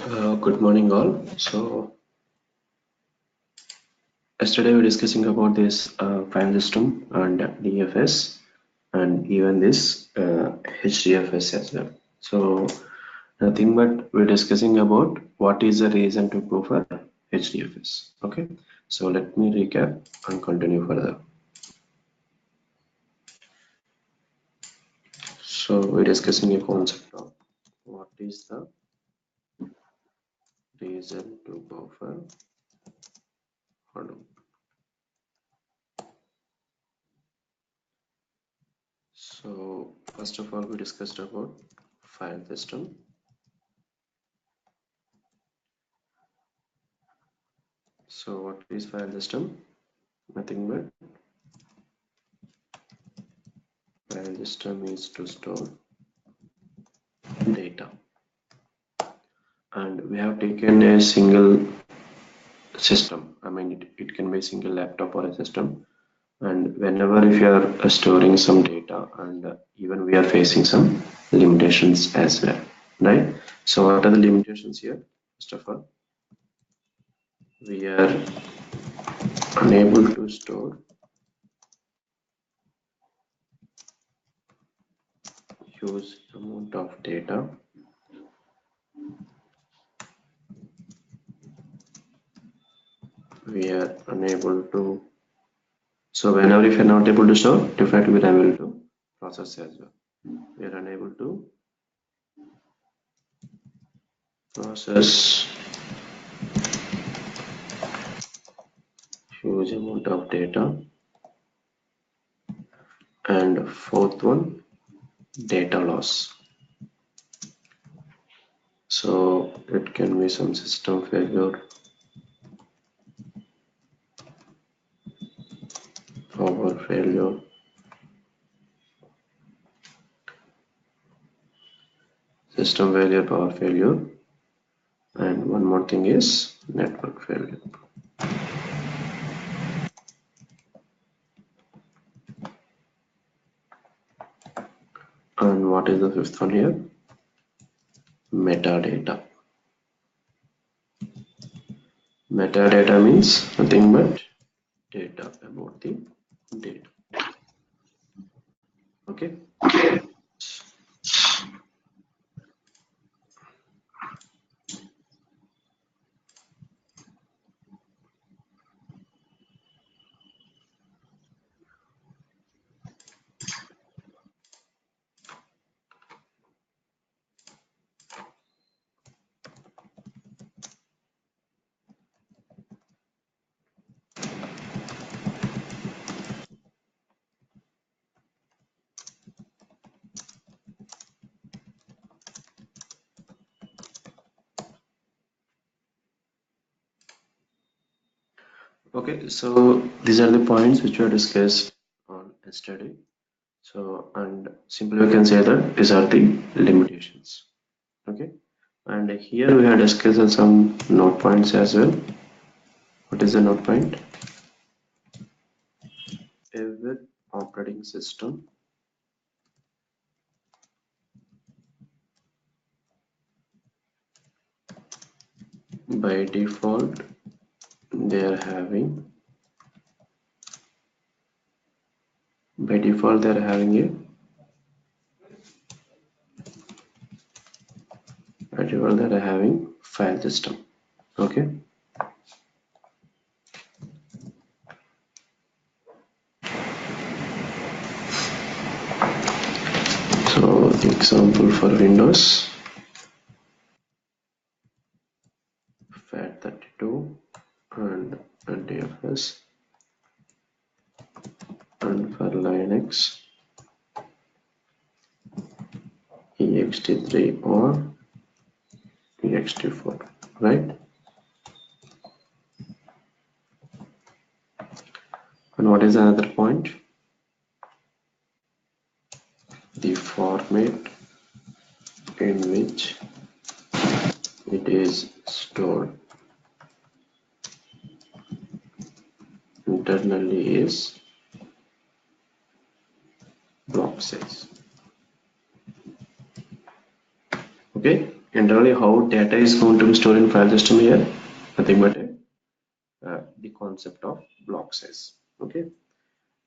Good morning all. So yesterday we were discussing about this file system and DFS and even this HDFS as well. So nothing but we're discussing about what is the reason to go for HDFS. Okay, so let me recap and continue further. So we're discussing a concept of what is the reason to go for Hadoop. So first of all, we discussed about file system. So what is file system? Nothing but file system is to store data, and we have taken a single system. I mean, it can be a single laptop or a system, and whenever if you are storing some data, and even we are facing some limitations as well, right? So what are the limitations here? First of all, we are unable to store huge amount of data. We are unable to, so whenever if you're not able to store, definitely we're unable to process as well. We are unable to process huge amount of data. And fourth one, data loss. So it can be some system failure, power failure, system failure, power failure, and one more thing is network failure. And what is the fifth one here? Metadata. Metadata means nothing but data about the data. Okay. Okay, so these are the points which were discussed on yesterday. So, and simply we can say that these are the limitations. Okay, and here we have discussed some note points as well. What is the note point? Every operating system by default they are having file system. Okay, so the example for Windows FAT32 and DFS, and for Linux ext3 or ext4, right? And what is another point? The format in which it is stored internally is block size. Okay, generally how data is going to be stored in file system here, nothing but the concept of block size. Okay.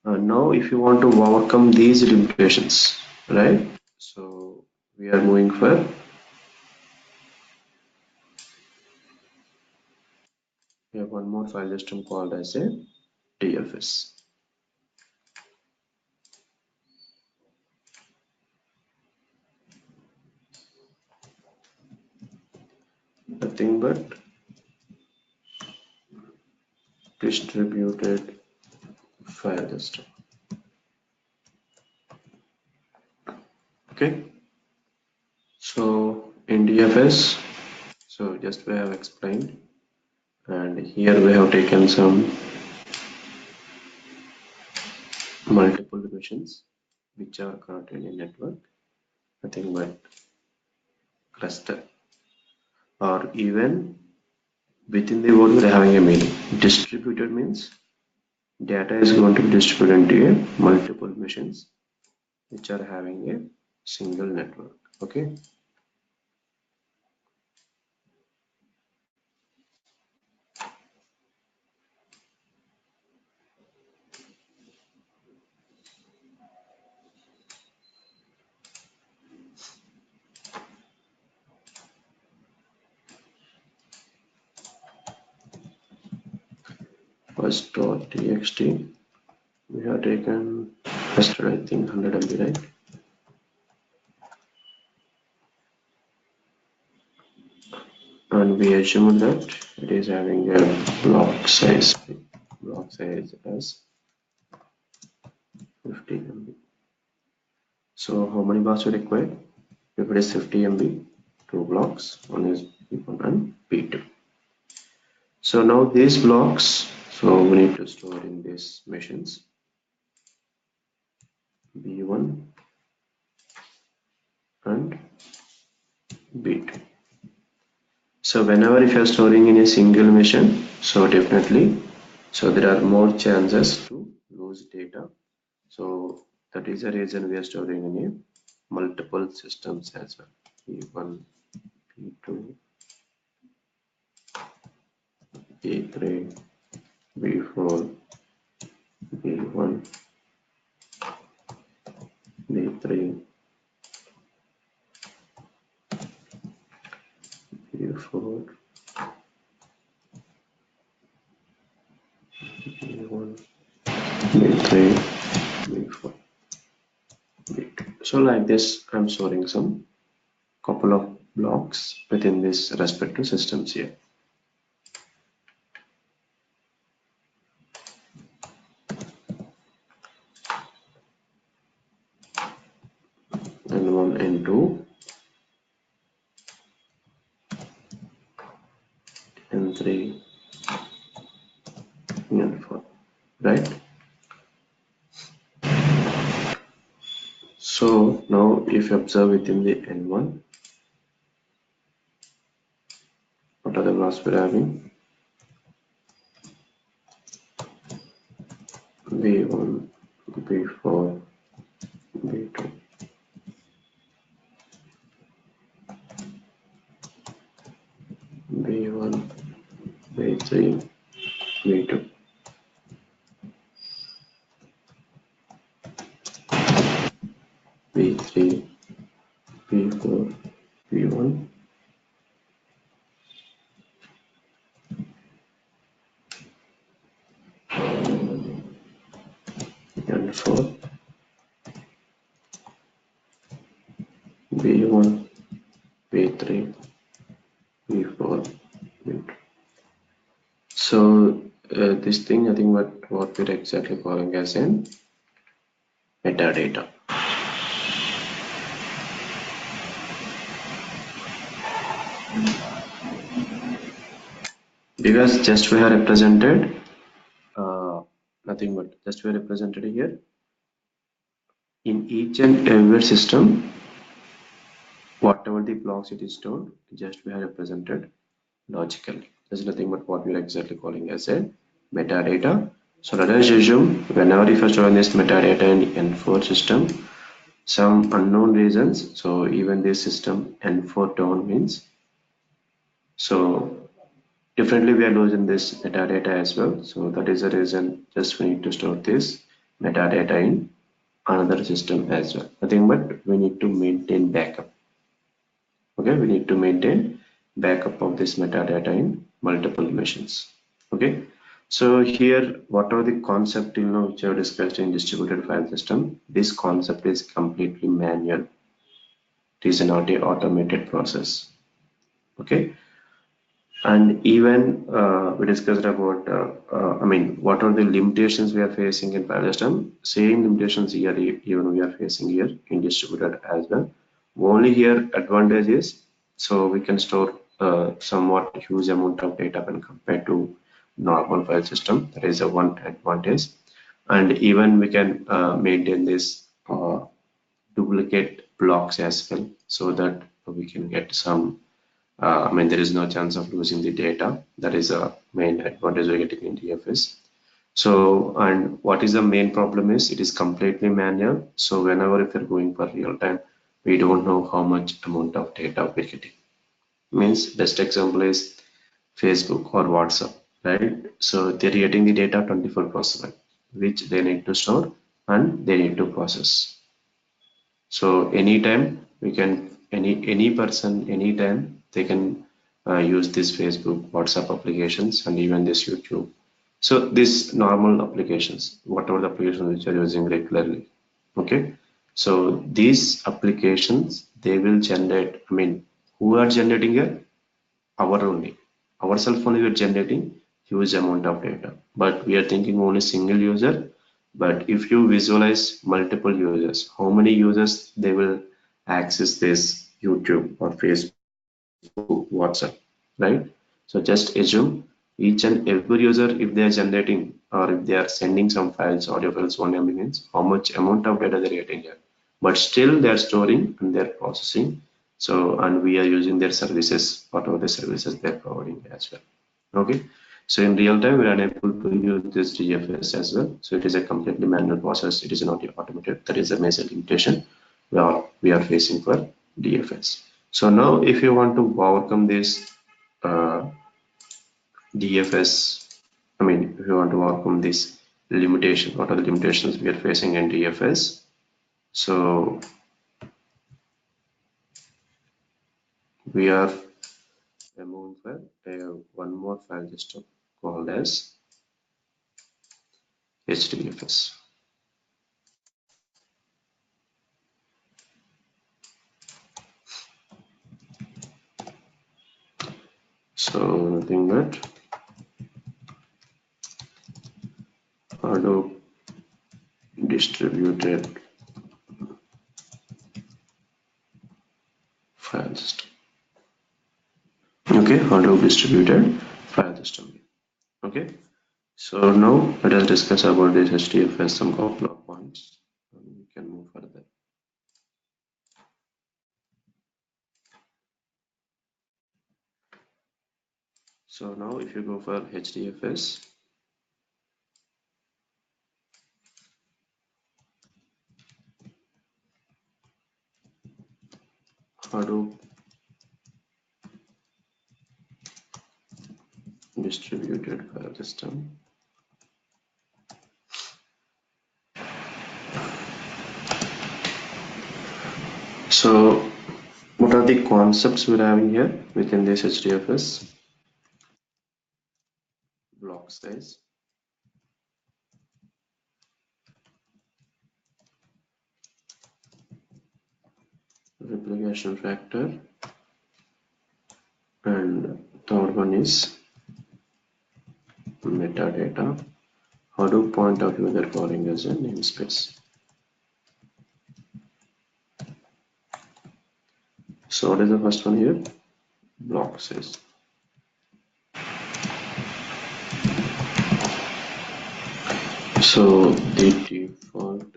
Now if you want to overcome these limitations, right, so we are moving for we have one more file system called as a DFS. Nothing but distributed file system. Okay, so in DFS, so just we have explained, and here we have taken some multiple machines which are connected in network, nothing but cluster, or even within the word we are having a meaning. Distributed means data is going to be distributed into a multiple machines which are having a single network. Okay. First.txt we have taken yesterday, I think 100 MB, right? And we assume that it is having a block size as 50 MB. So how many blocks we require? If it is 50 MB, two blocks, one is P1 and P2. So now these blocks, so we need to store in these machines B1 and B2. So whenever if you are storing in a single machine, so definitely, so there are more chances to lose data. So that is the reason we are storing in a multiple systems as well. P1, P2, P3, B4, B1, B3, B4, B1, B3, B4, B2. So like this, I'm storing some couple of blocks within this respective systems here. N1, N2, N3, N4, right? So now if you observe within the N1, what are the blocks we're having? B1, B4, B2, B1, B3, B2. B3, B4, B1, N4, B1, B3, B4, B2. So this thing, I think what we're exactly calling as in metadata. Because just we have represented nothing but just we are represented here in each and every system, whatever the blocks it is stored, just we have represented logically. There's nothing but what we are exactly calling as a metadata. So let us assume whenever if you are storing this metadata in N4 system, some unknown reasons. So even this system N4 down means, so differently we are losing this metadata as well. So that is the reason just we need to store this metadata in another system as well. Nothing but we need to maintain backup. Okay, we need to maintain backup of this metadata in multiple machines. Okay, so here whatever the concept which I have discussed in distributed file system, this concept is completely manual. It is not a automated process. Okay, and even we discussed about I mean what are the limitations we are facing in file system. Same limitations here even we are facing here in distributed as well. Only here advantage is, so we can store somewhat huge amount of data when compared to normal file system. That is a one advantage. And even we can maintain this duplicate blocks as well, so that we can get some I mean, there is no chance of losing the data. That is a main advantage we're getting in DFS. So, and what is the main problem is it is completely manual. So whenever if you're going for real time, we don't know how much amount of data we're getting. Means best example is Facebook or WhatsApp, right? So they're getting the data 24/7, which they need to store and they need to process. So anytime we can, any person, anytime they can use this Facebook, WhatsApp applications, and even this YouTube. So these normal applications, whatever the applications which are using regularly, okay. So these applications they will generate. I mean, who are generating here? Our only, ourselves only we are generating huge amount of data, but we are thinking only single user. But if you visualize multiple users, how many users they will access this YouTube or Facebook, WhatsApp, right? So just assume each and every user, if they are generating or if they are sending some files, audio files, 1 MB means how much amount of data they're getting here. But still they are storing and they're processing. So, and we are using their services, whatever the services they're providing as well. Okay, so in real time we are unable to use this DFS as well. So it is a completely manual process, it is not automated. That is a major limitation we are facing for DFS. So now if you want to overcome this uh, DFS, I mean if you want to overcome this limitation, what are the limitations we are facing in DFS? So we are moving for one more file system called as HDFS. So nothing but Hadoop distributed file system. Okay, Hadoop distributed file system. Okay, so now let us discuss about this HDFS, some couple of points, and we can move further. So now if you go for HDFS, Hadoop distributed file system. So what are the concepts we're having here within this HDFS? Block size, replication factor, and third one is metadata. Hadoop point of view, they're calling as a namespace. So what is the first one here? Block size. So the default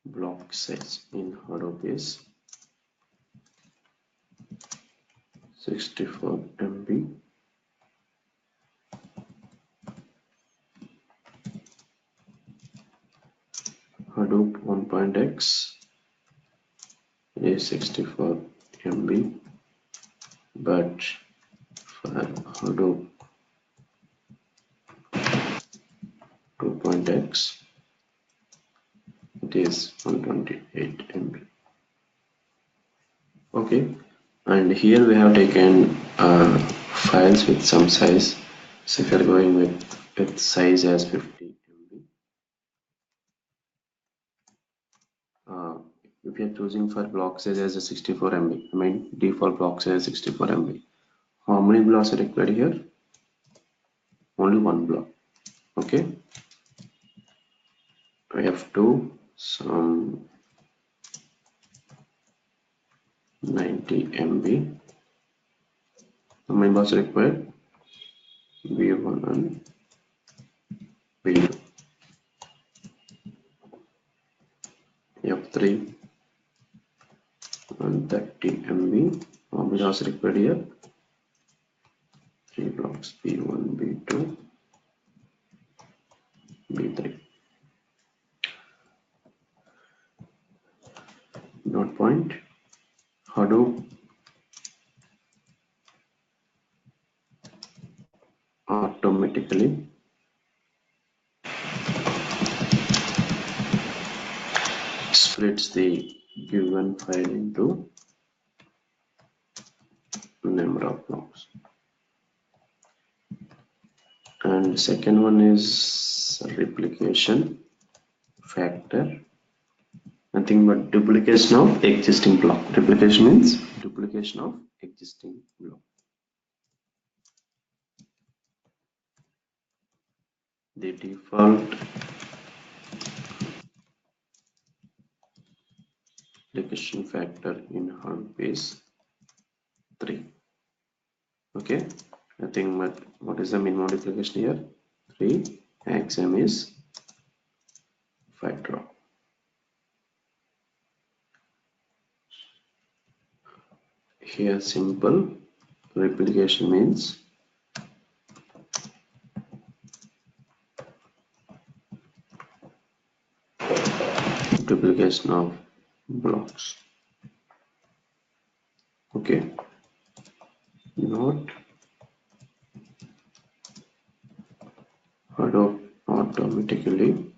block size in Hadoop is 64 MB. Hadoop 1.x is 64 MB, but for Hadoop 2.x it is 128 MB. Okay, and here we have taken files with some size. So if you are going with size as 50 MB, if you are choosing for block size as a 64 MB, I mean default block size 64 MB. How many blocks are required here? Only one block. Okay, we have to some 90 MB. How many blocks are required? V1 and V2. F3 and 30 MB. How many blocks are required here? 3 blocks, B1, B2, B3. Note point. Hadoop automatically splits the given file into number of blocks. And second one is replication factor. Nothing but duplication of existing block. Replication means duplication of existing block. The default replication factor in Hadoop is 3. Okay, nothing but what is the minimum replication here? 3. Maximum is 5 drop. Here simple replication means duplication of blocks. Okay, note Hadoop automatically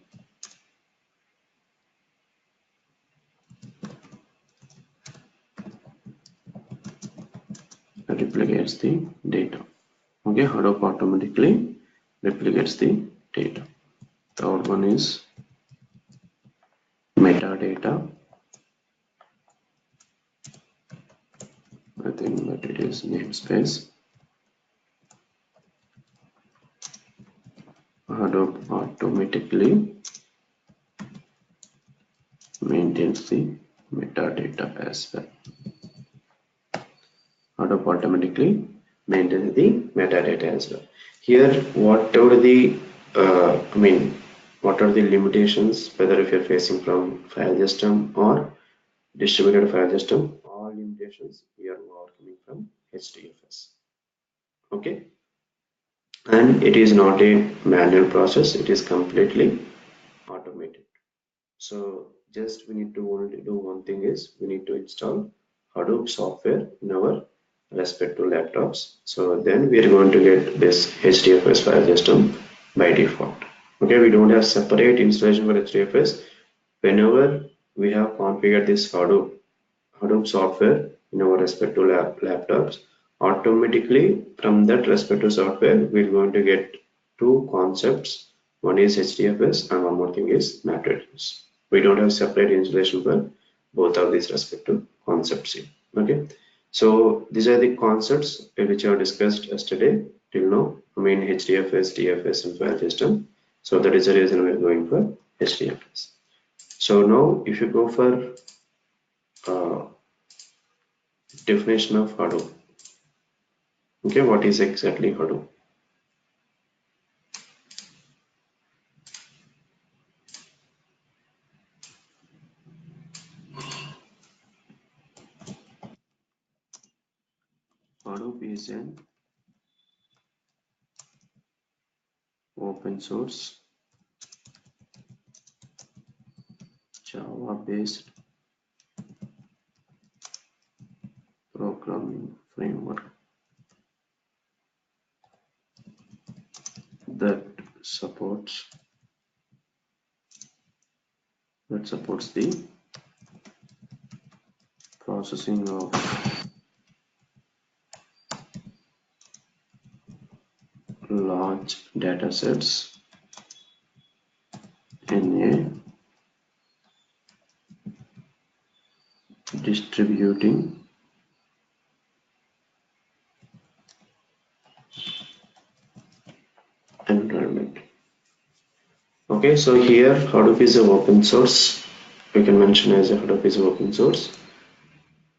replicates the data. Okay, Hadoop automatically replicates the data. Third one is metadata. I think that it is namespace. Hadoop automatically maintains the metadata as well. Hadoop automatically maintains the metadata as well. Here, whatever the what are the limitations, whether if you're facing from file system or distributed file system, all limitations here are coming from HDFS. Okay, and it is not a manual process, it is completely automated. So just we need to only do one thing is we need to install Hadoop software in our respective laptops. So then we are going to get this HDFS file system by default. Okay, we don't have separate installation for HDFS. Whenever we have configured this Hadoop software in our respective laptops, automatically from that respective software we're going to get two concepts. One is HDFS and one more thing is MapReduce. We don't have separate installation for both of these respective concepts here. Okay, so these are the concepts which I have discussed yesterday till now. I mean HDFS, DFS and file system. So that is the reason we're going for HDFS. So now if you go for definition of Hadoop. Okay, what is exactly Hadoop? Hadoop is an open source Java based programming framework that supports the processing of large data sets in a distributing environment. Okay, so here Hadoop is an open source. We can mention as a Hadoop is open source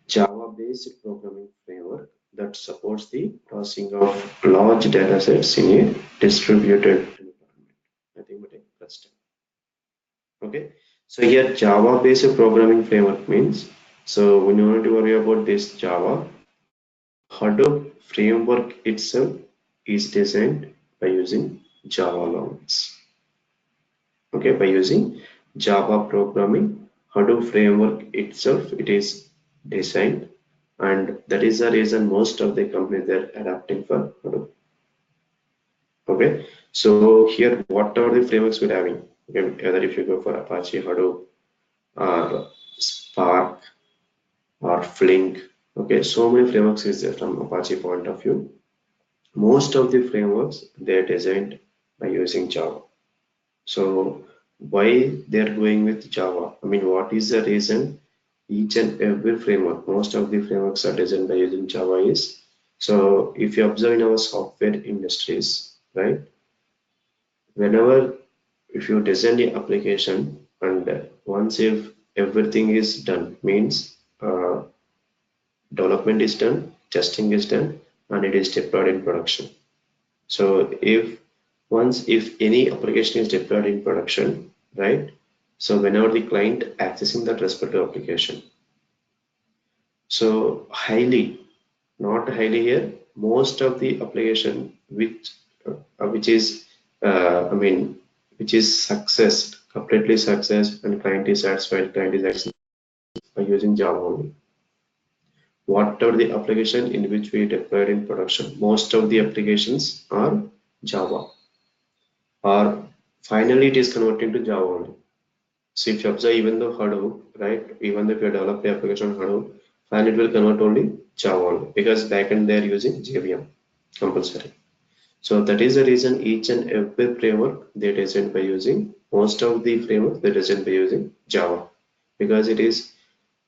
Java-based programming framework that supports the processing of large data sets in a distributed environment. I think we take first step. Okay, so here Java-based programming framework means, so we don't need to worry about this Java. Hadoop framework itself is designed by using Java logs. Okay, by using Java programming, Hadoop framework itself it is designed, and that is the reason most of the companies they're adapting for Hadoop. Okay, so here what are the frameworks we're having? Okay, whether if you go for Apache Hadoop or Spark or Flink, okay, so many frameworks is there from Apache point of view. Most of the frameworks they're designed by using Java. So why they're going with Java? I mean, what is the reason? Each and every framework, most of the frameworks are designed by using Java is. So if you observe in our software industries, right? Whenever if you design the application and once if everything is done, means development is done, testing is done, and it is deployed in production. So if any application is deployed in production, right? So whenever the client accessing that respective application, so not highly here, most of the application which is I mean which is completely success, and client is satisfied, client is accessing by using Java only. Whatever the application in which we deployed in production, most of the applications are Java, or finally it is converted to Java only. So if you observe even though Hadoop, right, even if you develop the application on Hadoop, finally it will convert only Java only, because backend they are using JVM compulsory. So that is the reason each and every framework they designed by using, most of the frameworks they designed by using Java, because it is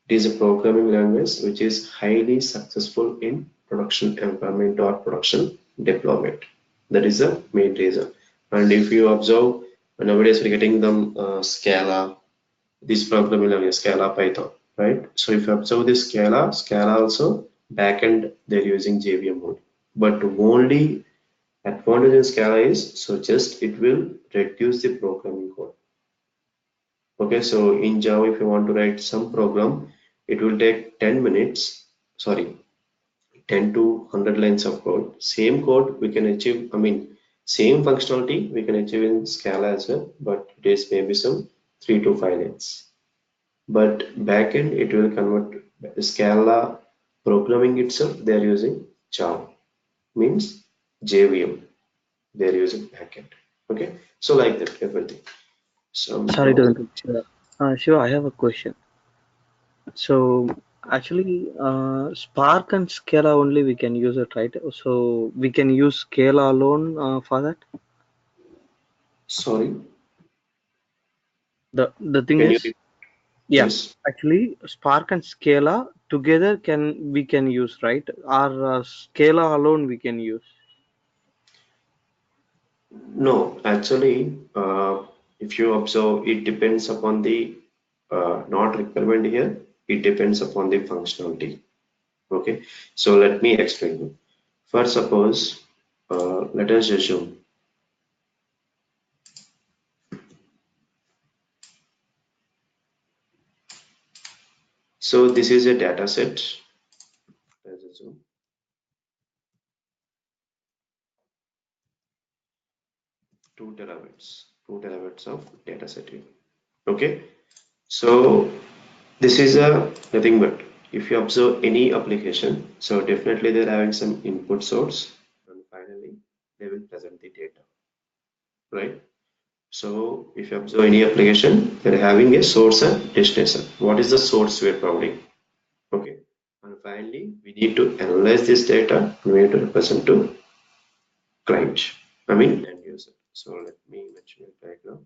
a programming language which is highly successful in production environment or production deployment. That is the main reason. And if you observe, nowadays we're getting them Scala, this programming language, Scala, Python, right? So if you observe this Scala also backend they're using JVM mode. But only advantage in Scala is, so just it will reduce the programming code. Okay, so in Java, if you want to write some program, it will take 10 minutes, sorry, 10 to 100 lines of code. Same code we can achieve, I mean, same functionality we can achieve in Scala as well, but it is maybe some 3 to 5 lines. But backend, it will convert Scala programming itself, they are using Java, means JVM, they are using backend. Okay, so like that, everything. Sorry to Somehow, interrupt, Shiva. Shiva, I have a question. So actually, Spark and Scala only we can use it, right? So we can use Scala alone for that. sorry, The thing can you is, repeat? yeah, Yes. actually, Spark and Scala together we can use, right? Or Scala alone we can use. No, actually, if you observe, it depends upon the not requirement here. It depends upon the functionality. Okay, so let me explain you. First, suppose, let us assume. So this is a data set. Let's assume 2 terabytes of data set here. Okay, So this is a nothing but if you observe any application, so definitely they're having some input source and finally they will present the data, right? So if you observe any application, they're having a source and destination. What is the source we're providing? Okay. And finally, we need to analyze this data and we need to represent to client, I mean end user. So let me mention it right now.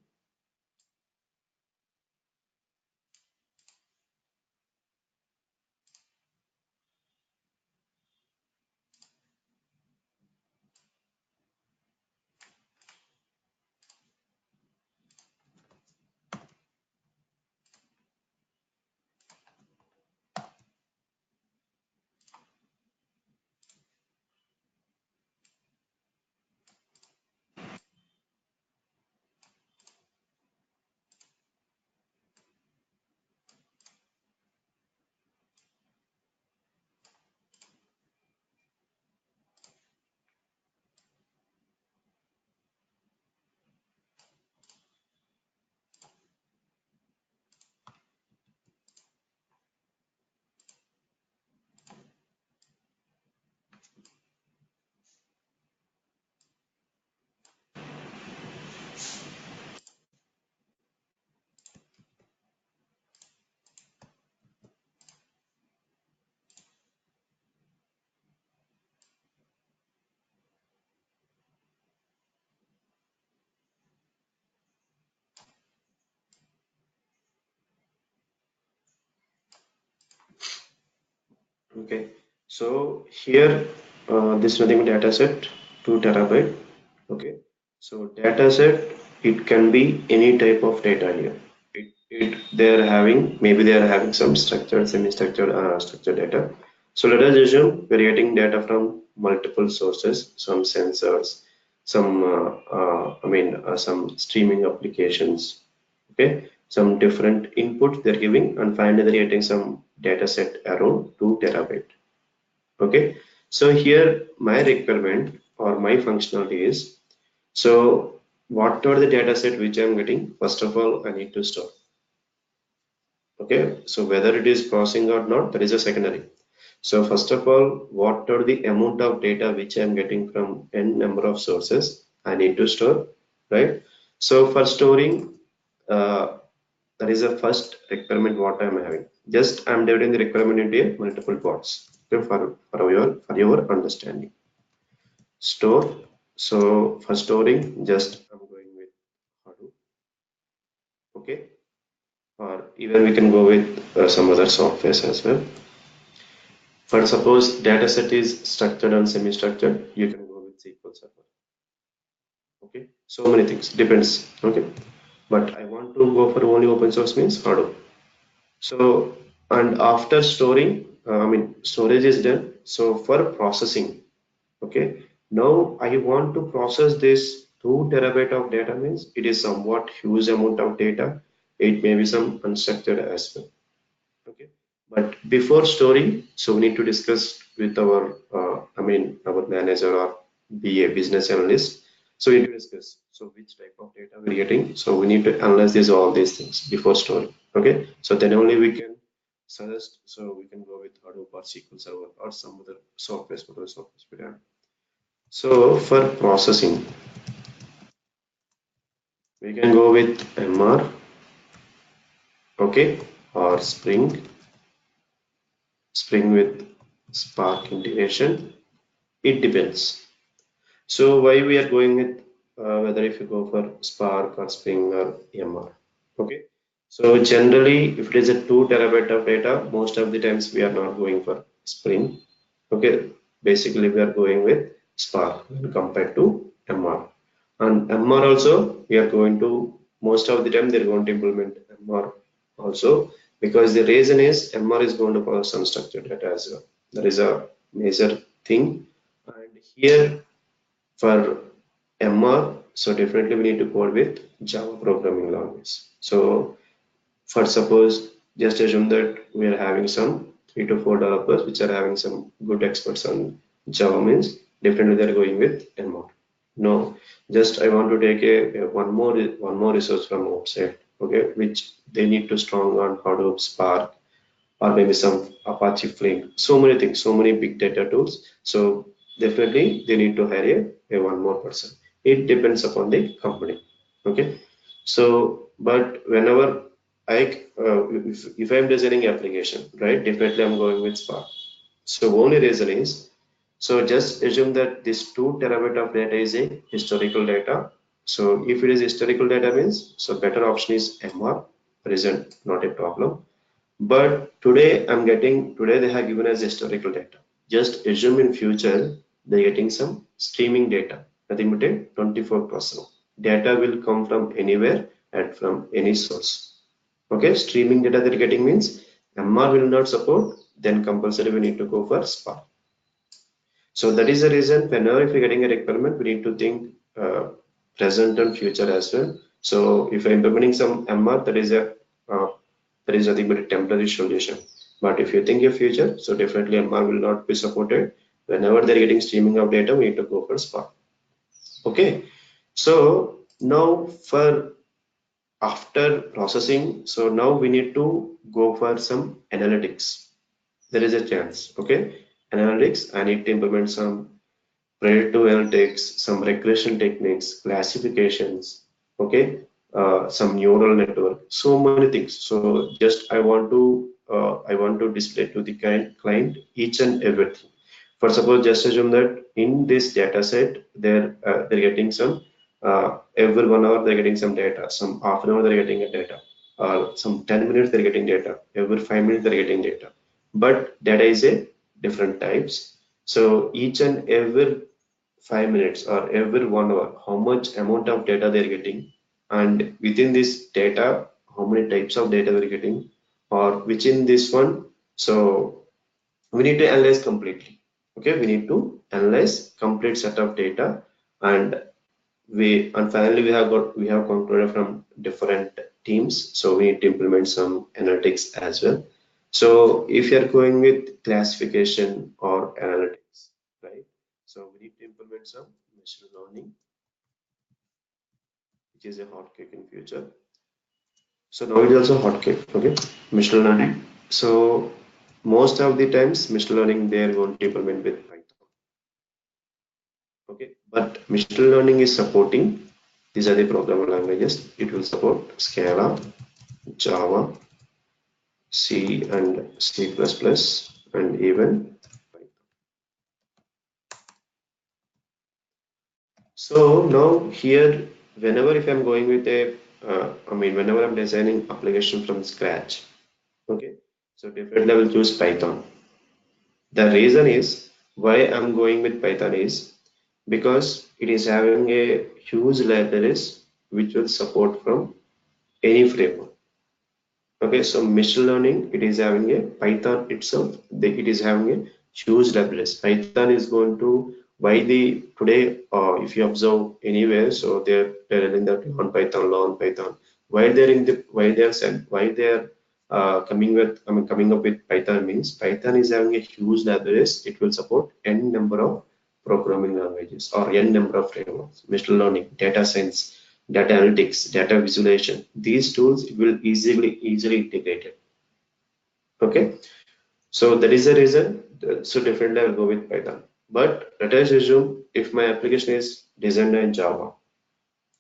Okay, so here this nothing but data set 2 terabyte. Okay, so data set it can be any type of data here. It they are having maybe they are having some structured, semi-structured, structured data. So let us assume we are getting data from multiple sources, some sensors, some some streaming applications. Okay, some different inputs they're giving, and finally they're getting some data set around 2 terabyte. Okay, so here my requirement or my functionality is, so what are the data set which I'm getting? First of all, I need to store. Okay, so whether it is processing or not, that is a secondary. So first of all, what are the amount of data which I'm getting from n number of sources I need to store, right? So for storing, that is the first requirement what I'm having. Just I'm dividing the requirement into multiple parts. Okay, for your understanding. Store. So for storing, just I'm going with Hadoop. Okay, or even we can go with some other softwares as well. For suppose data set is structured and semi-structured, you can go with SQL Server. Okay, so many things depends. Okay, but I want to go for only open source means Hadoop. So and after storing, storage is done. So for processing, okay, now I want to process this 2 terabyte of data means it is somewhat huge amount of data. It may be some unstructured as well. Okay, but before storing, so we need to discuss with our, our manager or be a business analyst. So we need to discuss. So which type of data we're getting. So we need to analyze this all these things before storing. Okay, so then only we can suggest. So we can go with Hadoop or SQL Server or some other software, whatever software we have. So for processing, we can go with MR, okay, or Spring with Spark integration. It depends. So why we are going with whether if you go for Spark or Spring or MR. Okay. So generally, if it is a 2 terabyte of data, most of the times we are not going for Spring. Okay. Basically, we are going with Spark when compared to MR. And MR also, we are going to most of the time they're going to implement MR also, because the reason is MR is going to process unstructured data as well. That is a major thing. And here for MR, so definitely we need to code with Java programming language. So for suppose, just assume that we are having some 3 to 4 developers which are having some good experts on Java means definitely they're going with MR. No, just I want to take one more resource from outside. okay, which they need to strong on Hadoop, Spark, or maybe some Apache Flink. So many things, so many big data tools. So definitely they need to hire a one more person. It depends upon the company. Okay. So, but whenever if I'm designing application, right, definitely I'm going with Spark. So only reason is, so just assume that this 2 terabyte of data is a historical data. So if it is historical data means, so better option is MR, present, not a problem. But today they have given us historical data. Just assume in future they're getting some streaming data. Nothing but a 24%. Data will come from anywhere and from any source. Okay, streaming data they're getting means MR will not support, then compulsory we need to go for Spark. So that is the reason whenever if you're getting a requirement, we need to think present and future as well. So if I'm implementing some MR, that is nothing but a temporary solution. But if you think of future, so definitely MR will not be supported. Whenever they're getting streaming of data, we need to go for Spark. Okay. So now for after processing, so now we need to go for some analytics. There is a chance. Okay. Analytics, I need to implement some predictive analytics, some regression techniques, classifications, okay, some neural network, so many things. So just I want to display to the client each and everything. For suppose just assume that in this data set they're getting some every 1 hour they're getting some data, some half an hour they're getting a data, or some 10 minutes they're getting data, every 5 minutes they're getting data. But data is a different types. So each and every 5 minutes or every 1 hour, how much amount of data they're getting, and within this data, how many types of data they're getting, or within this one. So we need to analyze completely. Okay, we need to analyze complete set of data, and finally we have concluded from different teams. So we need to implement some analytics as well. So if you're going with classification or analytics, right? So we need to implement some machine learning, which is a hot cake in future. So now it is also hot cake, okay? Machine learning. So most of the times machine learning they are going to implement with Python. Okay, but machine learning is supporting, these are the programming languages. It will support Scala, Java, C and C++, and even Python. So now here, whenever if I'm going with whenever I'm designing application from scratch, okay, so definitely I will choose Python. The reason is why I'm going with Python is because it is having a huge libraries which will support from any framework. Okay, so machine learning, it is having a Python itself, it is having a huge libraries. Python is going to, why the today, if you observe anywhere, so they're running that learn Python. Why they're coming up with Python means Python is having a huge libraries. It will support n number of programming languages or n number of frameworks, machine learning, data science, data analytics, data visualization. These tools will easily integrated. Okay, so that is the reason. So definitely I'll go with Python. But let us assume if my application is designed in Java.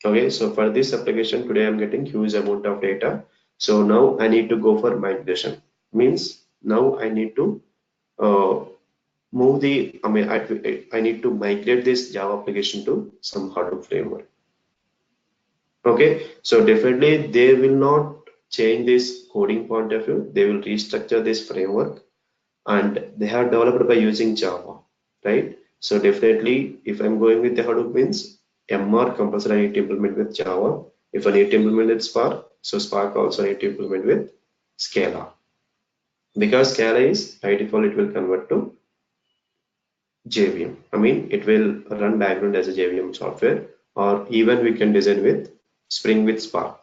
Okay, so for this application today I'm getting huge amount of data. So now I need to go for migration. Means now I need to uh, move the. I need to migrate this Java application to some Hadoop framework. Okay, so definitely they will not change this coding point of view. They will restructure this framework, and they have developed by using Java, right? So definitely, if I'm going with the Hadoop means MR compulsory I need to implement with Java. If I need to implement with Spark, so Spark also I need to implement with Scala. Because Scala is by default it will convert to JVM. I mean, it will run background as a JVM software, or even we can design with Spring with Spark.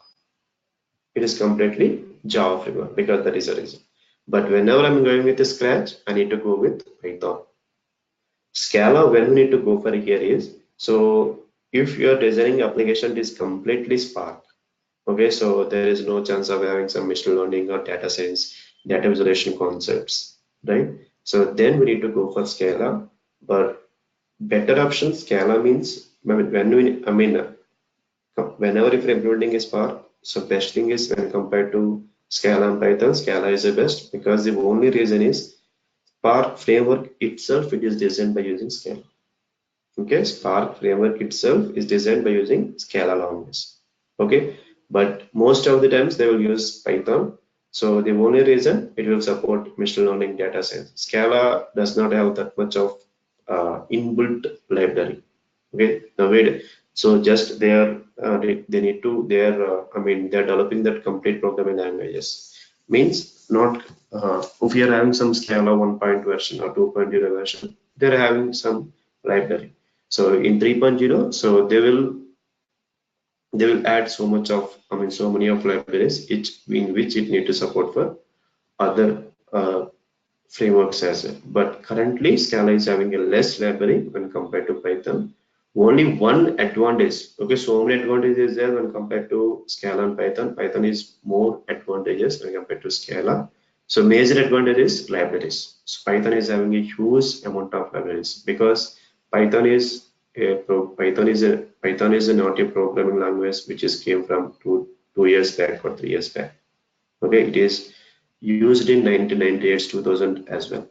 It is completely Java framework because that is the reason. But whenever I'm going with a scratch, I need to go with Python. Scala, when we need to go for here is, so if your designing application is completely Spark, Okay, so there is no chance of having some machine learning or data science, data visualization concepts, right? So then we need to go for Scala, but better option Scala means whenever if you're building a Spark, so best thing is when compared to Scala and Python, Scala is the best because the only reason is Spark framework itself it is designed by using Scala. Okay, Spark framework itself is designed by using Scala language. Okay, but most of the times they will use Python. So the only reason it will support machine learning data science. Scala does not have that much of inbuilt library. Okay, now wait. So just they need to they're developing that complete programming languages. Means not if you are having some Scala 1.0 version or 2.0 version, they're having some library. So in 3.0, so they will add so much of so many of libraries each in which it need to support for other frameworks as well. But currently Scala is having a less library when compared to Python. Only one advantage. Okay, so many advantages there when compared to Scala and Python. Python is more advantageous when compared to Scala. So major advantage is libraries. So Python is having a huge amount of libraries because Python is Python is not a programming language which is came from two years back or 3 years back. Okay, it is used in 1998 2000 as well.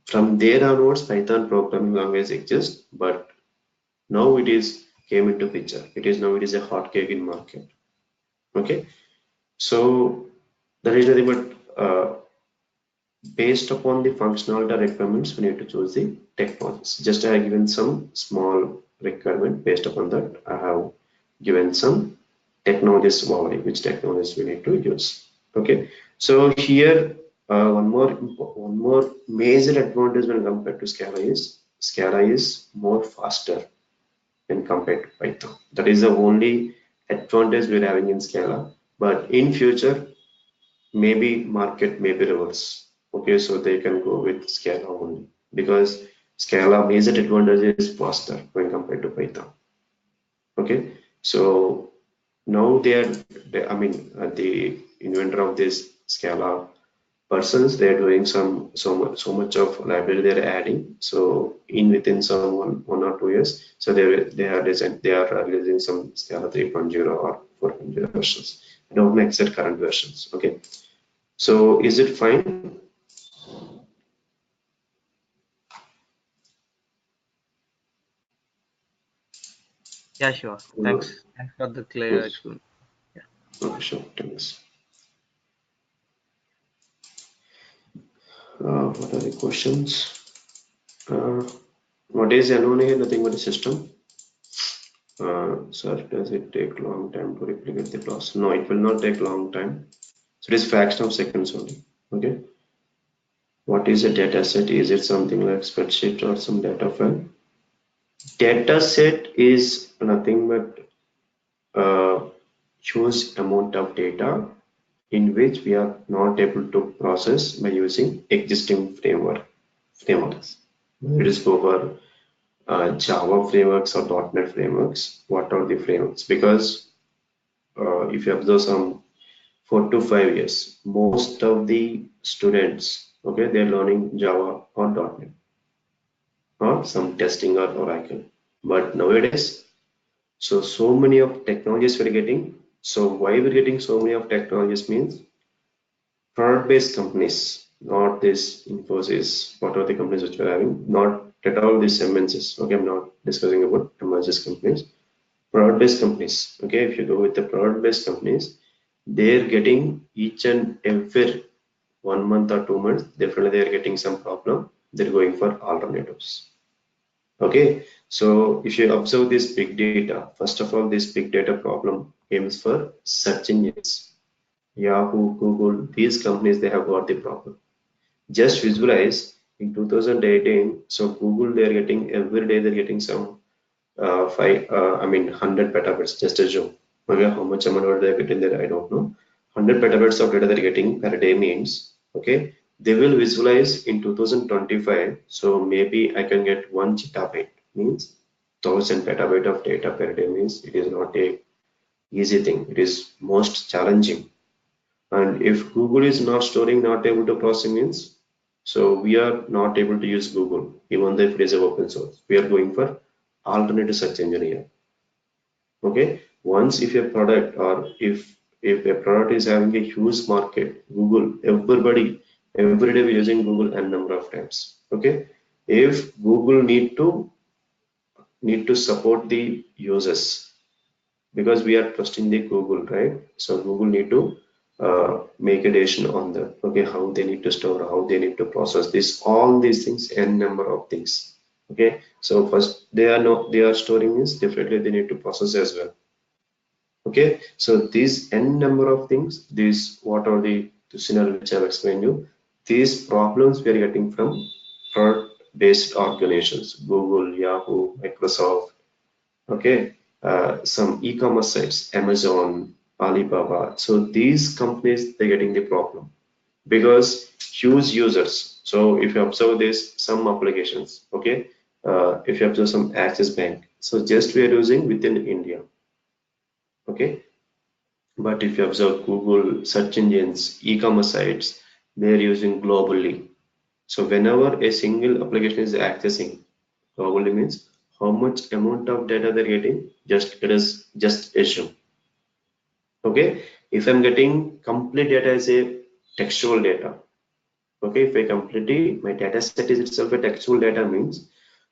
From there onwards, Python programming language exists, but now it is came into picture. It is a hot cake in market. Okay, so there is nothing but based upon the functionality requirements, we need to choose the technologies. Just I have given some small requirement based upon that. I have given some technologies only, which technologies we need to use. Okay, so here one more major advantage when compared to Scala is more faster when compared to Python. That is the only advantage we're having in Scala. But in future, maybe market may be reverse. Okay, so they can go with Scala only because Scala major advantage is faster when compared to Python. Okay, so now the inventor of this Scala persons they're doing so much of library they're adding. So in within some 1 or 2 years, so they are releasing some Scala 3.0 or 4.0 versions. I don't know exact current versions. Okay, so is it fine? Yeah, sure. Uh, Thanks. Thanks for the clear yes. explanation. Yeah. Okay, sure. Thanks. What are the questions? Uh, what is unknown here? Nothing but a system. Sir, does it take long time to replicate the class? No, it will not take long time. So it is fraction of seconds only. Okay. What is a data set? Is it something like spreadsheet or some data file? Data set is nothing but a huge amount of data in which we are not able to process by using existing frameworks. It is over Java frameworks or .NET frameworks. What are the frameworks? Because if you observe some 4 to 5 years, most of the students, okay, they're learning Java or .NET or some testing or Oracle. But nowadays, so many of technologies we're getting. So why we're getting so many of technologies means product-based companies, not this Infosys, what are the companies which we're having, not at all these MNCs. Okay, I'm not discussing about emerging companies. Product-based companies. Okay, if you go with the product-based companies, they're getting each and every 1 month or 2 months, definitely they're getting some problem. They're going for alternatives. Okay, so if you observe this big data, first of all, this big data problem aims for search engines. Yahoo, Google, these companies, they have got the problem. Just visualize in 2018, so Google, they're getting every day, they're getting some 100 petabytes, just assume. Okay, how much amount they're getting there, I don't know. 100 petabytes of data they're getting per day means, okay, they will visualize in 2025. So maybe I can get 1 gigabyte means 1000 petabyte of data per day means it is not a easy thing. It is most challenging. And if Google is not storing, not able to process means, so we are not able to use Google, even though if it is a open source. We are going for alternative search engine here. Okay. Once if a product or if a product is having a huge market, Google, everybody, every day we're using Google n number of times. Okay. If Google need to support the users because we are trusting the Google, right? So Google need to make a decision on the okay how they need to store, how they need to process this, all these things, n number of things. Okay, so first they are storing is definitely they need to process as well. Okay, so these n number of things, these what are the scenario which I've explained you, these problems we are getting from product-based organizations, Google, Yahoo, Microsoft, okay, some e-commerce sites, Amazon, Alibaba. So these companies they're getting the problem because huge users. So if you observe this, some applications, okay, if you observe some Access Bank, so just we are using within India, okay. But if you observe Google search engines, e-commerce sites, they're using globally. So whenever a single application is accessing globally means how much amount of data they're getting, just it is just assume. Okay, if I'm getting complete data as a textual data, okay, if I completely my data set is itself a textual data means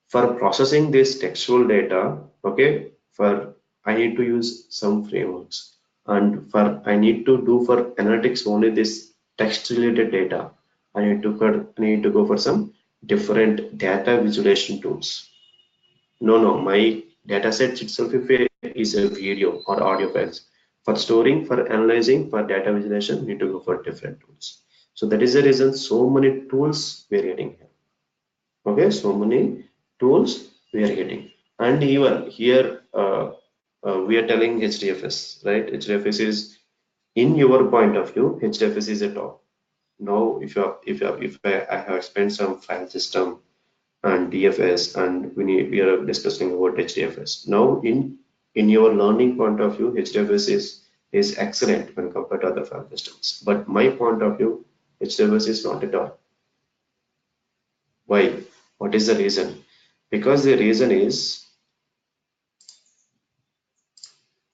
for processing this textual data, okay, for I need to use some frameworks and for I need to do for analytics only this text related data. I need to go for some different data visualization tools. No, my data set itself is a video or audio files. For storing, for analyzing, for data visualization, we need to go for different tools. So that is the reason so many tools we are getting here. Okay, so many tools we are getting. And even here, we are telling HDFS, right? HDFS is, in your point of view, HDFS is a top. Now, if I have spent some file system and DFS, and we are discussing about HDFS. Now, in your learning point of view, HDFS is excellent when compared to other file systems. But my point of view, HDFS is not at all. Why? What is the reason? Because the reason is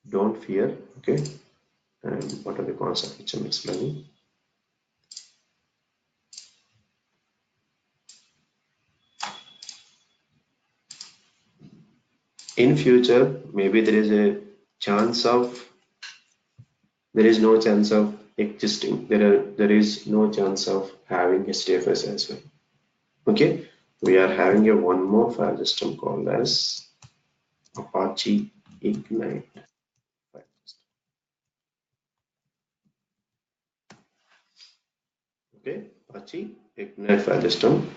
don't fear. Okay, and what are the concepts which I'm explaining? In future, maybe there is a chance of there is no chance of existing. There is no chance of having HDFS as well. Okay, we are having a one more file system called as Apache Ignite file system. Okay, Apache Ignite file system.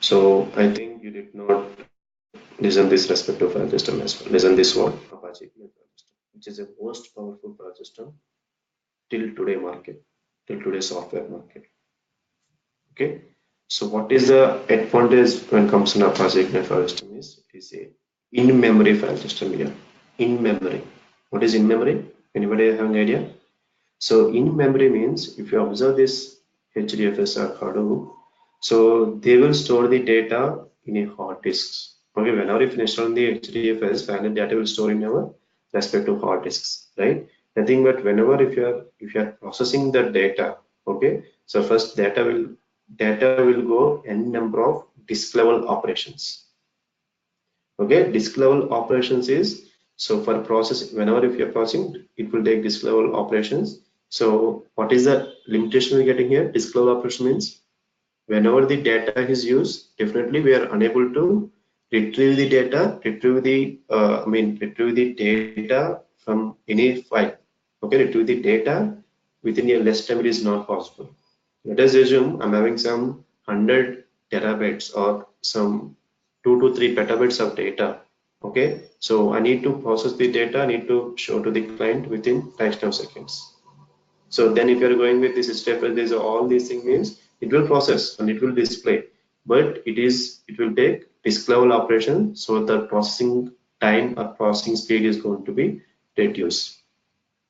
So I think you did not listen this respective file system as well. Listen this one, Apache Ignite file system, which is the most powerful file system till today market, till today software market. Okay, so what is the advantage when it comes to Apache Ignite file system is it is a in-memory file system here. In memory. What is in memory? Anybody have an idea? So in memory means if you observe this HDFS or Hadoop, so they will store the data in a hard disks. Okay, whenever you finish on the HDFS, final data will store in our respective hard disks, right? Nothing but whenever if you are processing the data, okay, so first data will go n number of disk level operations. Okay, disk level operations is so for process whenever if you're processing it will take disk level operations. So what is the limitation we're getting here? Disk level operation means whenever the data is used, definitely we are unable to retrieve the data, retrieve the data from any file. Okay, retrieve the data within a less time it is not possible. Let us assume I'm having some 100 terabytes or some 2 to 3 petabytes of data. Okay, so I need to process the data, I need to show to the client within fraction of seconds. So then if you're going with this step, there's all these things means it will process and it will display, but it will take disk level operation, so the processing time or processing speed is going to be reduced.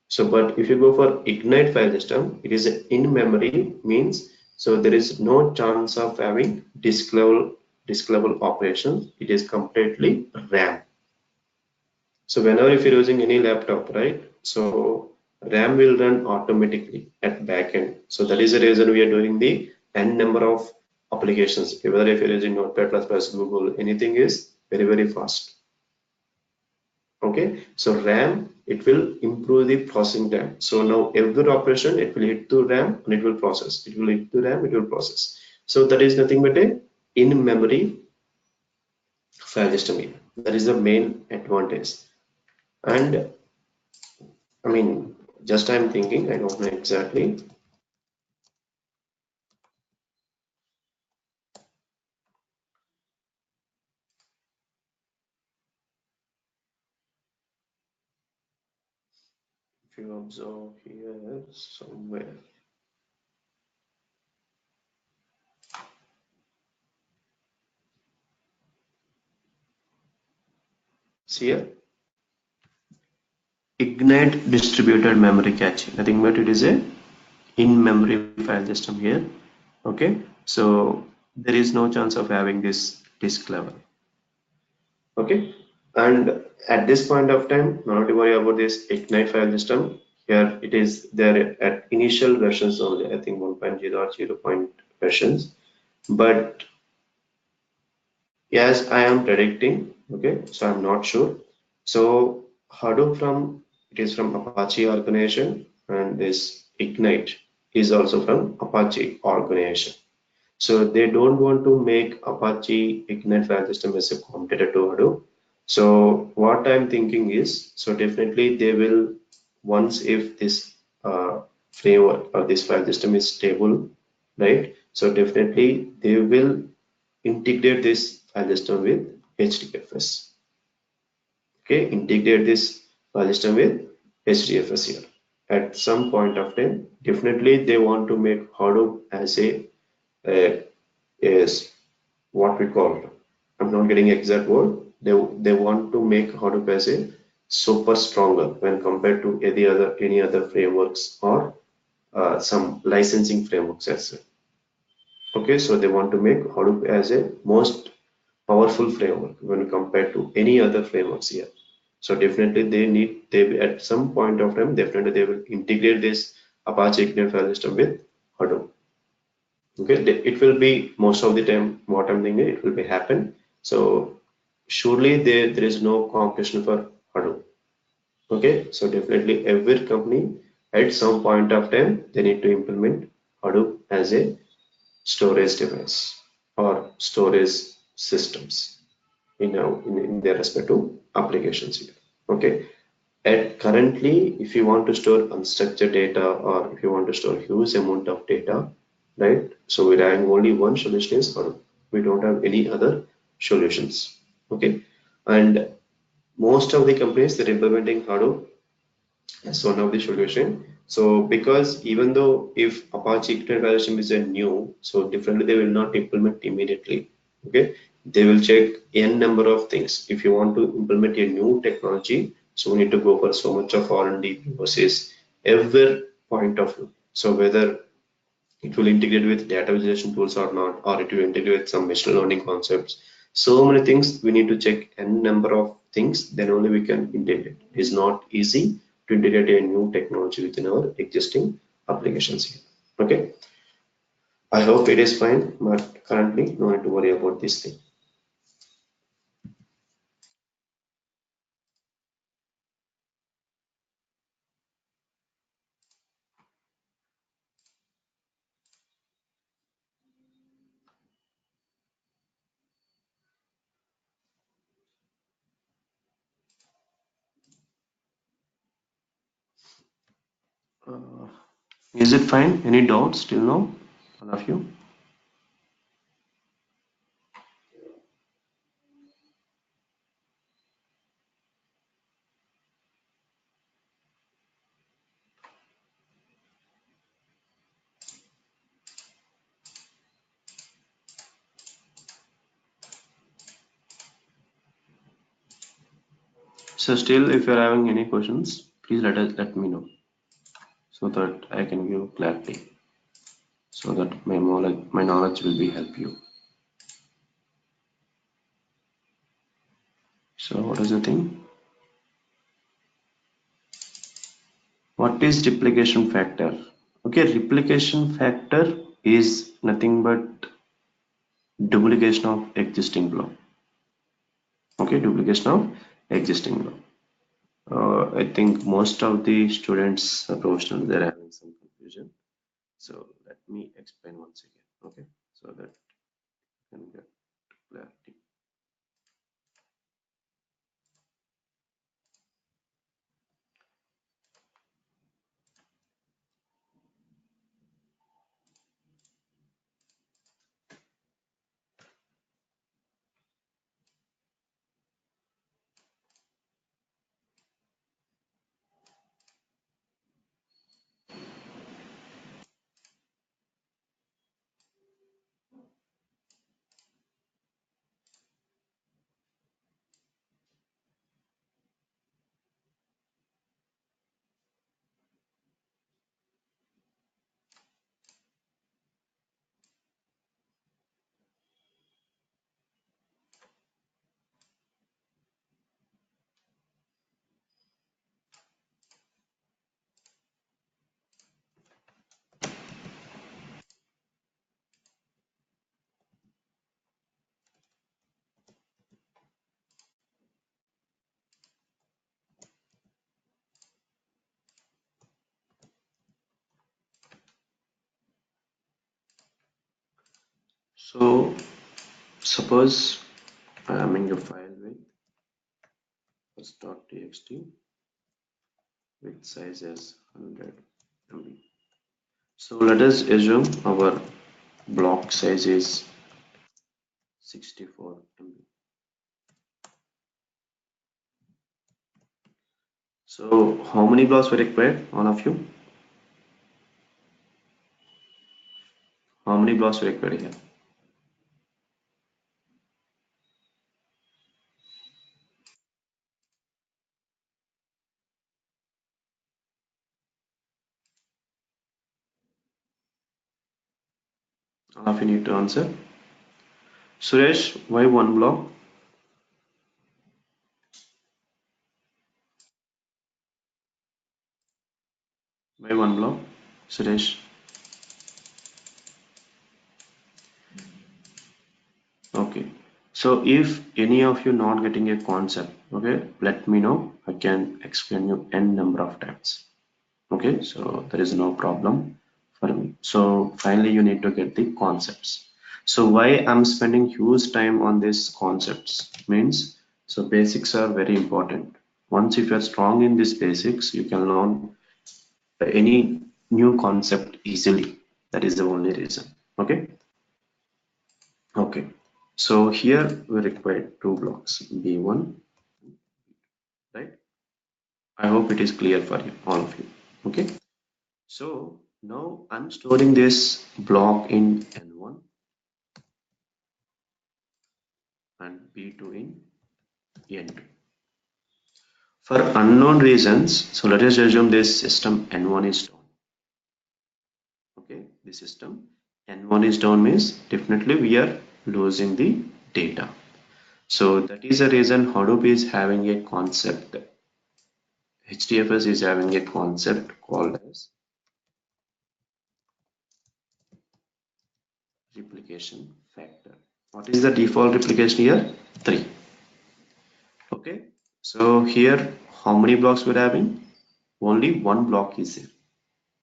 So, but if you go for Ignite file system, it is in memory, means so there is no chance of having disk level operations. It is completely RAM. So whenever if you're using any laptop, right? So RAM will run automatically at backend. So that is the reason we are doing the n number of applications. Whether if you're using Notepad++, Google, anything is very, very fast. Okay, so RAM, it will improve the processing time. So now every operation, it will hit to RAM and it will process. It will hit to RAM, it will process. So that is nothing but a in-memory file system here. That is the main advantage. And I mean, just I'm thinking, I don't know exactly. If you observe here somewhere, see here, Ignite distributed memory cache. Nothing but it is a in-memory file system here. Okay, so there is no chance of having this disk level. Okay, and at this point of time, not to worry about this Ignite file system. Here it is there at initial versions only. I think 1.0 or 0. Versions, but yes, I am predicting. Okay, so I'm not sure. So Hadoop from it is from Apache organization, and this Ignite is also from Apache organization. So they don't want to make Apache Ignite file system as a competitor to Hadoop. So what I'm thinking is, so definitely they will, once if this framework or this file system is stable, right? So definitely they will integrate this file system with HDFS. Okay, integrate this file system with HDFS here. At some point of time, definitely they want to make Hadoop as a is what we call, I'm not getting exact word. They want to make Hadoop as a super stronger when compared to any other frameworks or some licensing frameworks as well. Okay, so they want to make Hadoop as a most powerful framework when compared to any other frameworks here. So definitely they at some point of time definitely they will integrate this Apache Ignite file system with Hadoop. Okay, it will be most of the time what I'm thinking it will be happen. So surely there is no competition for Hadoop. Okay, so definitely every company at some point of time they need to implement Hadoop as a storage device or storage systems in their respective applications here. Okay, at currently, if you want to store unstructured data or if you want to store huge amount of data, right? So we're having only one solution is Hadoop. We don't have any other solutions. Okay, and most of the companies they're implementing Hadoop as one of the solution. So because even though if Apache Ignite version is a new, so definitely they will not implement immediately. Okay, they will check n number of things. If you want to implement a new technology, so we need to go for so much of R&D versus every point of view. So whether it will integrate with data visualization tools or not, or it will integrate with some machine learning concepts. So many things we need to check n number of things, then only we can integrate. It is not easy to integrate a new technology within our existing applications here. Okay, I hope it is fine, but currently no need to worry about this thing. Uh, is it fine? Any doubts till now, all of you? So still, if you're having any questions, please let me know. so that I can give clarity, so that my knowledge will be help you. So what is the thing? What is replication factor? Okay, replication factor is nothing but duplication of existing block. Okay, duplication of existing block. I think most of the students are professionals, they're having some confusion. So let me explain once again. Okay, so that you can get clarity. So suppose I am in a file with first.txt with size as 100 MB. So let us assume our block size is 64 MB. So how many blocks were required, all of you? How many blocks were required here? All of you need to answer. Suresh, why one block? Why one block? Suresh. Okay. So if any of you not getting a concept, okay, let me know. I can explain you n number of times. Okay, so there is no problem for me. So finally you need to get the concepts. So why I'm spending huge time on these concepts means, so basics are very important. Once if you're strong in these basics, you can learn any new concept easily. That is the only reason. Okay. Okay. So here we require two blocks, B1, right? I hope it is clear for you, all of you. Okay. So now I'm storing this block in N1 and B2 in N2. For unknown reasons, so let us assume this system N1 is down. Okay, the system N1 is down means definitely we are losing the data. So that is the reason Hadoop is having a concept. HDFS is having a concept called as replication factor. What is the default replication here? 3. Okay, so here how many blocks we're having? Only one block is there.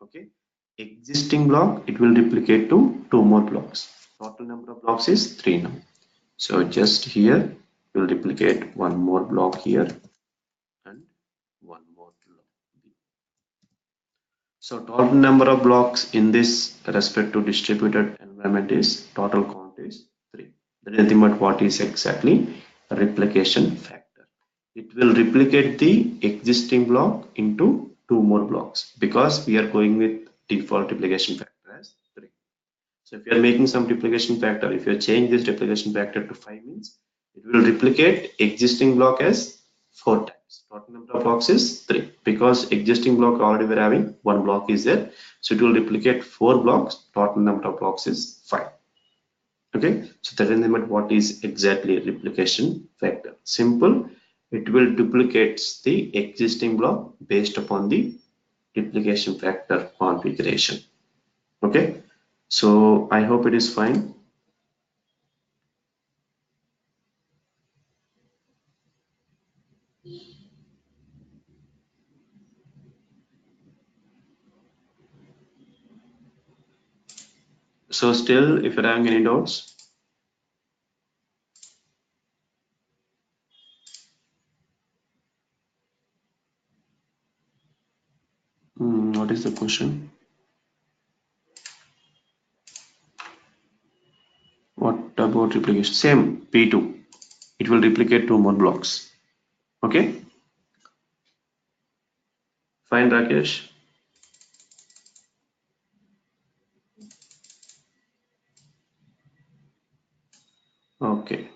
Okay, existing block it will replicate to 2 more blocks. Total number of blocks is 3 now. So just here we'll replicate one more block here and one more block. So total number of blocks in this respect to distributed environment is total count is 3. That is nothing but what is exactly a replication factor. It will replicate the existing block into 2 more blocks because we are going with default replication factor as 3. So if you are making some replication factor, if you change this replication factor to 5 means it will replicate existing block as 4 times. Total number of blocks is 3 because because existing block already we're having one block is there, so it will replicate 4 blocks. Total number of blocks is 5. Okay, so that is what is exactly a replication factor. Simple, it will duplicate the existing block based upon the replication factor configuration. Okay, so I hope it is fine. So still, if you're having any doubts, what is the question? What about replication? Same P2. It will replicate 2 more blocks. Okay, fine, Rakesh. Okay,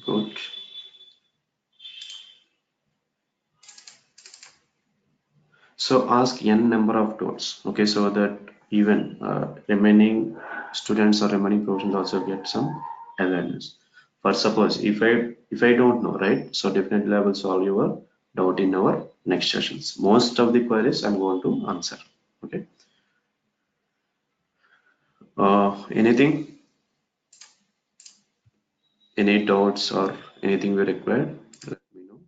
good. So ask n number of dots. Okay, so that even remaining students or remaining professionals also get some awareness. For suppose if I don't know, right? So definitely I will solve your doubt in our next sessions. Most of the queries I'm going to answer. Okay. Anything? Any doubts or anything we require? Let me know.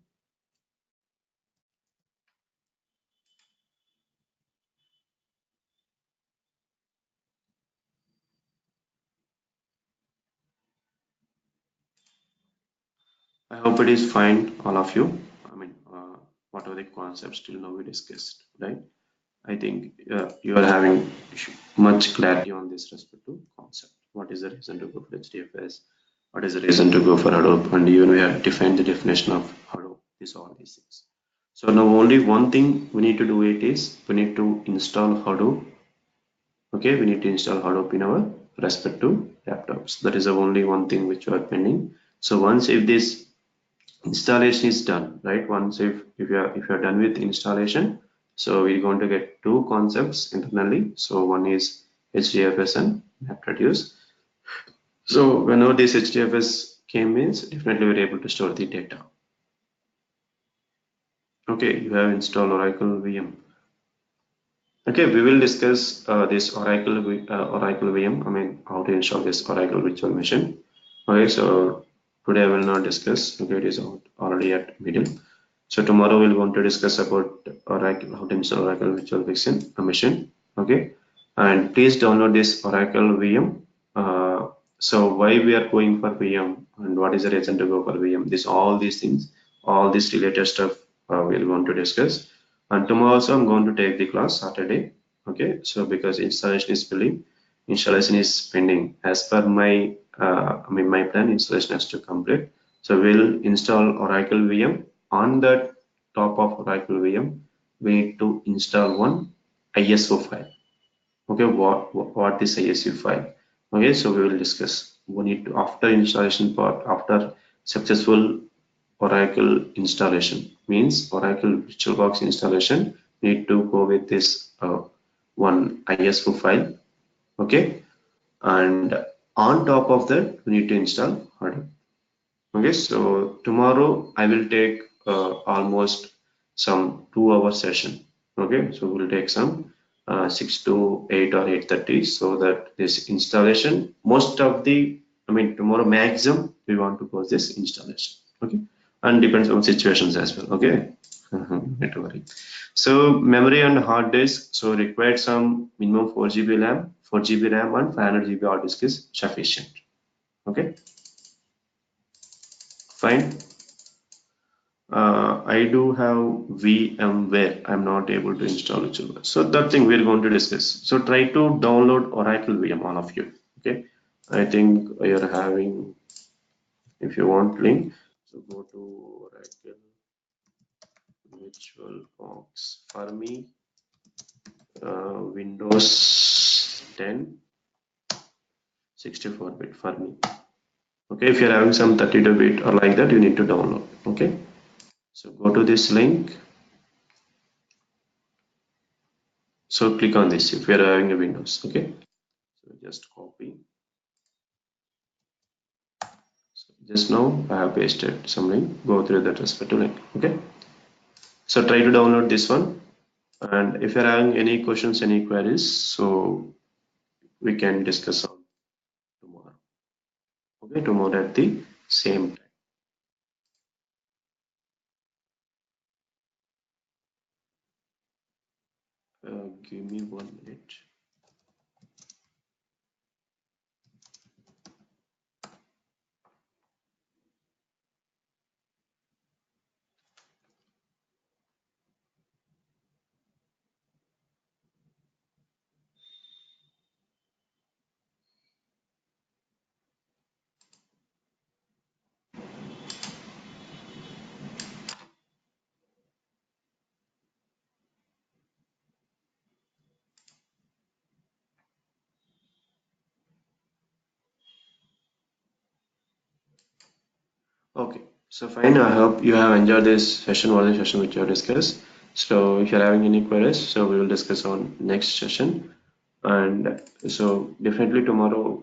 I hope it is fine, all of you. I mean, what are the concepts till now we discussed, right? I think you are having much clarity on this respect to concept. What is the reason to go for HDFS? What is the reason to go for Hadoop? And even we have defined the definition of Hadoop. These all these things. So now only one thing we need to do it is we need to install Hadoop. Okay, we need to install Hadoop in our respective laptops. That is the only one thing which we are pending. So once if this installation is done, right? Once if you're done with installation, so we're going to get 2 concepts internally. So one is HDFS and MapReduce. So whenever this HDFS came means definitely we're able to store the data. Okay, you have installed Oracle VM. Okay, we will discuss this Oracle VM. I mean, how to install this Oracle virtual machine. Okay, so today I will not discuss. Okay, it is already at middle. So tomorrow we're going to discuss about Oracle, how to install Oracle virtual machine. Okay, and please download this Oracle VM. So why we are going for VM and what is the reason to go for VM? This all these things, all this related stuff we're going to discuss. And tomorrow also I'm going to take the class Saturday. Okay, so because installation is pending as per my my plan. Installation has to complete. So we'll install Oracle VM. On the top of Oracle VM, we need to install one ISO file. Okay, what is ISO file? Okay, so we will discuss. We need to after installation part, after successful Oracle installation means Oracle VirtualBox installation, need to go with this one ISO file. Okay, and on top of that we need to install Hadoop. Okay, so tomorrow I will take almost some 2 hour session. Okay, so we'll take some 6 to 8 or 8:30, so that this installation, most of the, I mean tomorrow maximum we want to close this installation. Okay, and depends on situations as well. Okay, not to worry. So memory and hard disk, so required some minimum 4 GB RAM, 4 GB RAM and 500 GB hard disk is sufficient. Okay, fine. I do have VMware. I'm not able to install it. So that thing we're going to discuss. So try to download Oracle VM, all of you. Okay. I think you're having, if you want link, so go to Oracle VirtualBox for me, Windows 10, 64-bit for me. Okay. If you're having some 32-bit or like that, you need to download. Okay. So go to this link. So click on this if you are having a Windows. Okay, so just copy. So just now I have pasted some link. Go through that respective link. Okay, so try to download this one. And if you are having any questions, any queries, so we can discuss on tomorrow. Okay, tomorrow at the same time. Give me 1 minute. Okay, so fine. I hope you have enjoyed this session, one session which we have discussed. So if you're having any queries, so we will discuss on next session. And so definitely tomorrow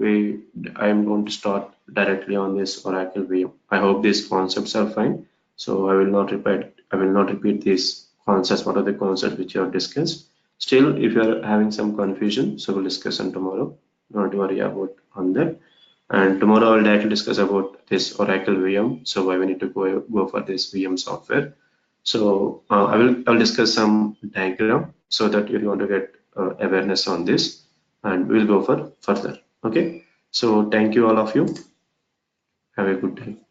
I am going to start directly on this Oracle VM. I hope these concepts are fine. So I will not repeat these concepts. What are the concepts which you have discussed? Still, if you are having some confusion, so we'll discuss on tomorrow. Don't worry about on that. And tomorrow I'll directly discuss about this Oracle VM. So why we need to go for this VM software. So I'll discuss some diagram so that you're going to get awareness on this, and we'll go for further. Okay. So thank you all of you. Have a good day.